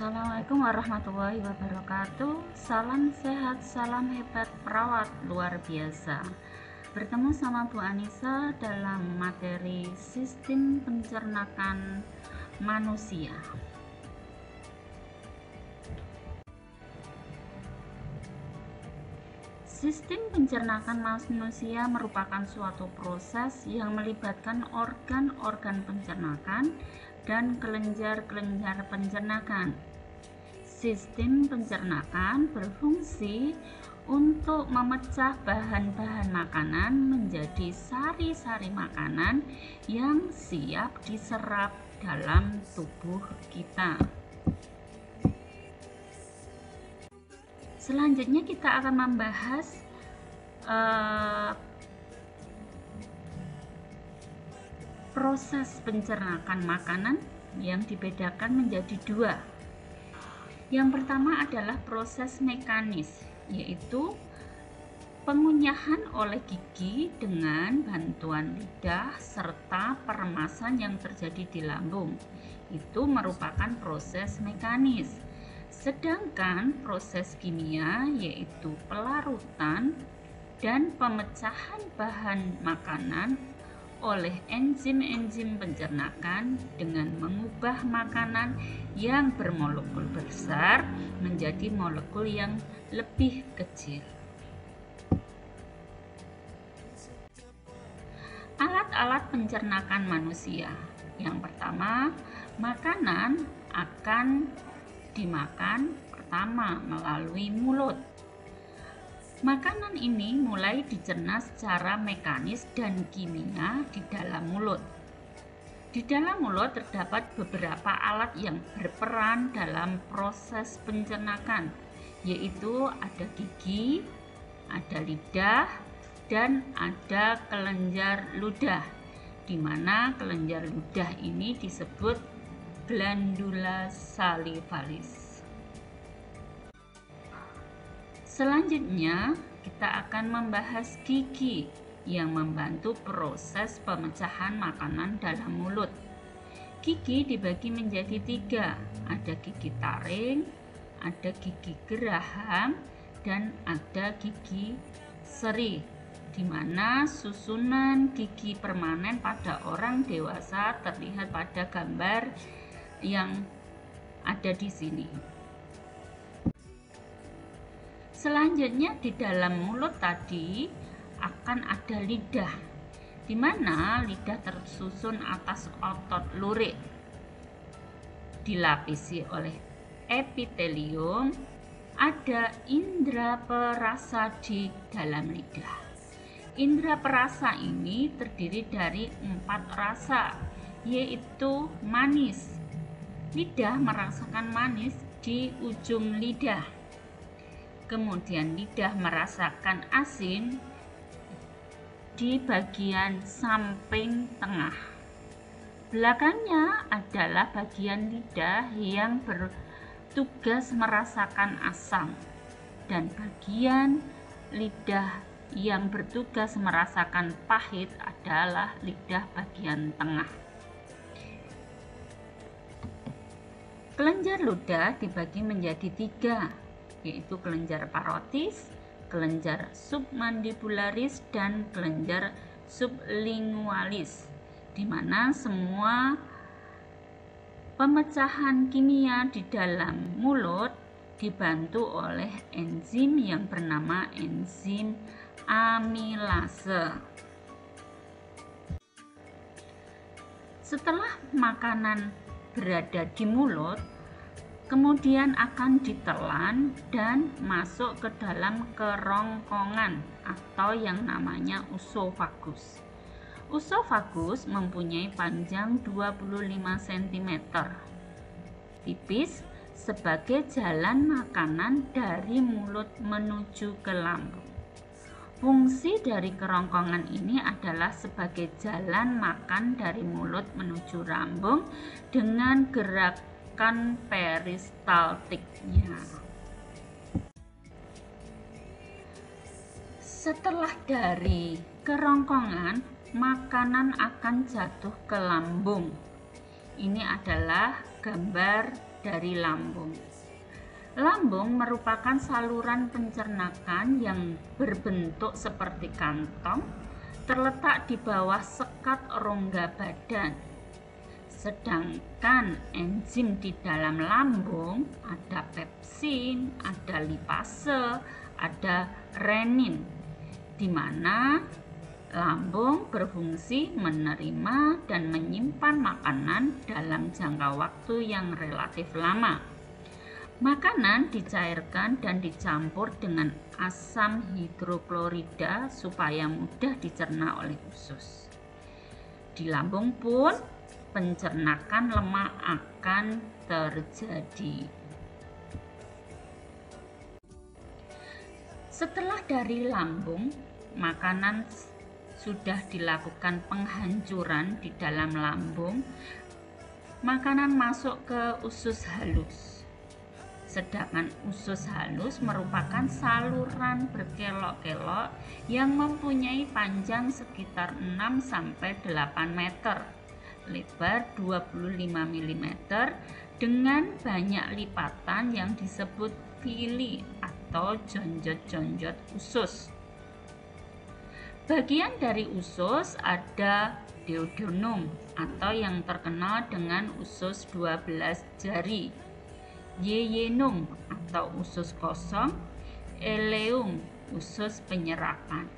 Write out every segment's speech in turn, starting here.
Assalamualaikum warahmatullahi wabarakatuh. Salam sehat, salam hebat perawat luar biasa. Bertemu sama Bu Anissa dalam materi sistem pencernaan manusia. Sistem pencernaan manusia merupakan suatu proses yang melibatkan organ-organ pencernaan dan kelenjar-kelenjar pencernaan. Sistem pencernaan berfungsi untuk memecah bahan-bahan makanan menjadi sari-sari makanan yang siap diserap dalam tubuh kita. Selanjutnya kita akan membahas proses pencernaan makanan yang dibedakan menjadi dua. Yang pertama adalah proses mekanis, yaitu pengunyahan oleh gigi dengan bantuan lidah serta peremasan yang terjadi di lambung. Itu merupakan proses mekanis. Sedangkan proses kimia yaitu pelarutan dan pemecahan bahan makanan oleh enzim-enzim pencernaan dengan mengubah makanan yang bermolekul besar menjadi molekul yang lebih kecil. Alat-alat pencernaan manusia. Yang pertama, makanan akan dimakan pertama melalui mulut. Makanan ini mulai dicerna secara mekanis dan kimia di dalam mulut. Di dalam mulut terdapat beberapa alat yang berperan dalam proses pencernaan, yaitu ada gigi, ada lidah, dan ada kelenjar ludah, di mana kelenjar ludah ini disebut glandula salivalis. Selanjutnya, kita akan membahas gigi yang membantu proses pemecahan makanan dalam mulut. Gigi dibagi menjadi tiga, ada gigi taring, ada gigi geraham, dan ada gigi seri, di mana susunan gigi permanen pada orang dewasa terlihat pada gambar yang ada di sini. Selanjutnya di dalam mulut tadi akan ada lidah, di mana lidah tersusun atas otot lurik, dilapisi oleh epitelium, ada indera perasa di dalam lidah. Indera perasa ini terdiri dari 4 rasa, yaitu manis. Lidah merasakan manis di ujung lidah. Kemudian lidah merasakan asin di bagian samping tengah. Belakangnya adalah bagian lidah yang bertugas merasakan asam, dan bagian lidah yang bertugas merasakan pahit adalah lidah bagian tengah. Kelenjar ludah dibagi menjadi 3, yaitu kelenjar parotis, kelenjar submandibularis, dan kelenjar sublingualis, di mana semua pemecahan kimia di dalam mulut dibantu oleh enzim yang bernama enzim amilase. Setelah makanan berada di mulut, kemudian akan ditelan dan masuk ke dalam kerongkongan atau yang namanya usofagus. Usofagus mempunyai panjang 25 cm, tipis sebagai jalan makanan dari mulut menuju ke lambung. Fungsi dari kerongkongan ini adalah sebagai jalan makan dari mulut menuju lambung dengan gerakan peristaltiknya. Setelah dari kerongkongan, makanan akan jatuh ke lambung. Ini adalah gambar dari lambung. Lambung merupakan saluran pencernakan yang berbentuk seperti kantong, terletak di bawah sekat rongga badan. Sedangkan enzim di dalam lambung ada pepsin, ada lipase, ada renin, di mana lambung berfungsi menerima dan menyimpan makanan dalam jangka waktu yang relatif lama. Makanan dicairkan dan dicampur dengan asam hidroklorida supaya mudah dicerna oleh usus. Di lambung pun pencernakan lemak akan terjadi. Setelah dari lambung, makanan sudah dilakukan penghancuran di dalam lambung, makanan masuk ke usus halus. Sedangkan usus halus merupakan saluran berkelok-kelok yang mempunyai panjang sekitar 6-8 meter, lebar 25 mm dengan banyak lipatan yang disebut villi atau jonjot-jonjot usus. Bagian dari usus ada duodenum atau yang terkenal dengan usus 12 jari, yeyenum atau usus kosong, ileum usus penyerapan.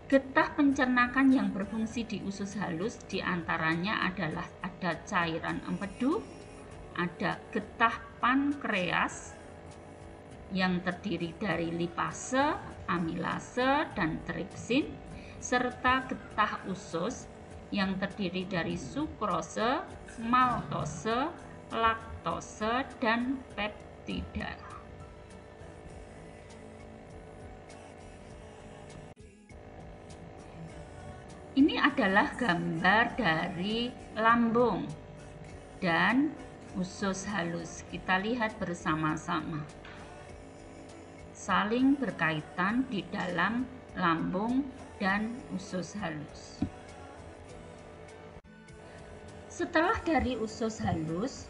Getah pencernakan yang berfungsi di usus halus diantaranya adalah ada cairan empedu, ada getah pankreas yang terdiri dari lipase, amilase, dan tripsin, serta getah usus yang terdiri dari sukrose, maltose, laktose, dan peptida. Ini adalah gambar dari lambung dan usus halus. Kita lihat bersama-sama. Saling berkaitan di dalam lambung dan usus halus. Setelah dari usus halus,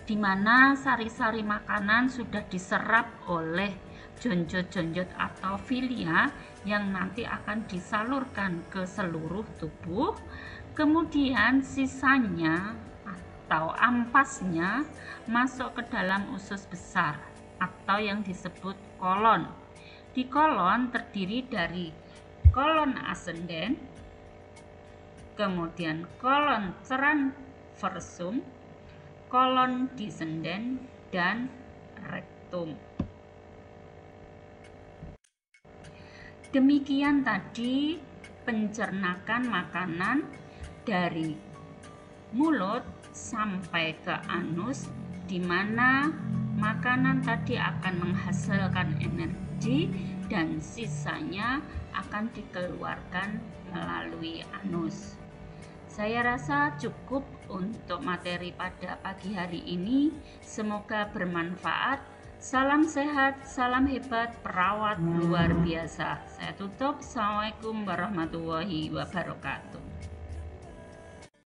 di mana sari-sari makanan sudah diserap oleh jonjot-jonjot atau filia yang nanti akan disalurkan ke seluruh tubuh, kemudian sisanya atau ampasnya masuk ke dalam usus besar atau yang disebut kolon. Di kolon terdiri dari kolon ascendens, kemudian kolon transversum, kolon descendens, dan rektum. Demikian tadi pencernakan makanan dari mulut sampai ke anus, di mana makanan tadi akan menghasilkan energi dan sisanya akan dikeluarkan melalui anus. Saya rasa cukup untuk materi pada pagi hari ini. Semoga bermanfaat. Salam sehat, salam hebat, perawat luar biasa. Saya tutup. Assalamualaikum warahmatullahi wabarakatuh.